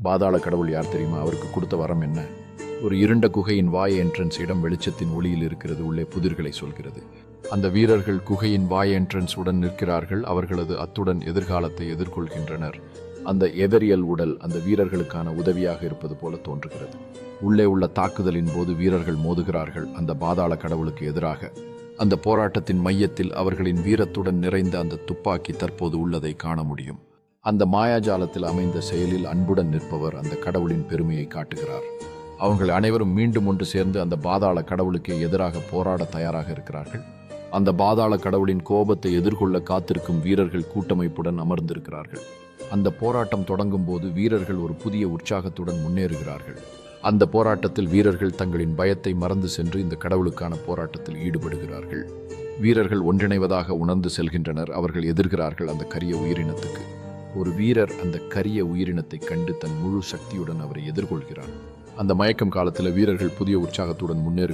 பாதாள கடவுள் யார் தெரியுமா? அவருக்கு கொடுத்த வரம் என்ன? ஒரு இருண்ட குகையின் வாய் என்ட்ரன்ஸ் இடம் வெளிச்சத்தின் ஒளியில் இருக்கிறது. உள்ளே புதிர்களை சொல்கிறது. அந்த வீரர்கள் குகையின் வாய் என்ட்ரன்ஸ் உடன் நிற்கிறார்கள். அவர்களது அத்துடன் எதிர்காலத்தை எதிர்கொள்கின்றனர். அந்த எவரியல் உடல் அந்த வீரர்களுக்கான உதவியாக இருப்பது போல தோன்றுகிறது. உள்ளே உள்ள தாக்குதலின் போது வீரர்கள் மோதுகிறார்கள் அந்த பாதாள கடவுளுக்கு எதிராக. அந்த போராட்டத்தின் மையத்தில் அவர்களின் வீரத்துடன் நிறைந்த அந்த துப்பாக்கி தற்போது உள்ளதை காண முடியும். அந்த மாயாஜாலத்தில் அமைந்த செயலில் அன்புடன் நிற்பவர் அந்த கடவுளின் பெருமையை காட்டுகிறார். அவர்கள் அனைவரும் மீண்டும் ஒன்று சேர்ந்து அந்த பாதாள கடவுளுக்கு எதிராக போராட தயாராக இருக்கிறார்கள். அந்த பாதாள கடவுளின் கோபத்தை எதிர்கொள்ள காத்திருக்கும் வீரர்கள் கூட்டமைப்புடன் அமர்ந்திருக்கிறார்கள். அந்த போராட்டம் தொடங்கும் போது வீரர்கள் ஒரு புதிய உற்சாகத்துடன் முன்னேறுகிறார்கள். அந்த போராட்டத்தில் வீரர்கள் தங்களின் பயத்தை மறந்து சென்று இந்த கடவுளுக்கான போராட்டத்தில் ஈடுபடுகிறார்கள். வீரர்கள் ஒன்றிணைவதாக உணர்ந்து செல்கின்றனர். அவர்கள் எதிர்கிறார்கள் அந்த கரிய உயிரினத்துக்கு. ஒரு வீரர் அந்த கரிய உயிரினத்தை கண்டு தன் முழு சக்தியுடன் அவரை எதிர்கொள்கிறார். அந்த மயக்கம் காலத்தில் வீரர்கள் புதிய உற்சாகத்துடன் முன்னேறுகிறார்கள்.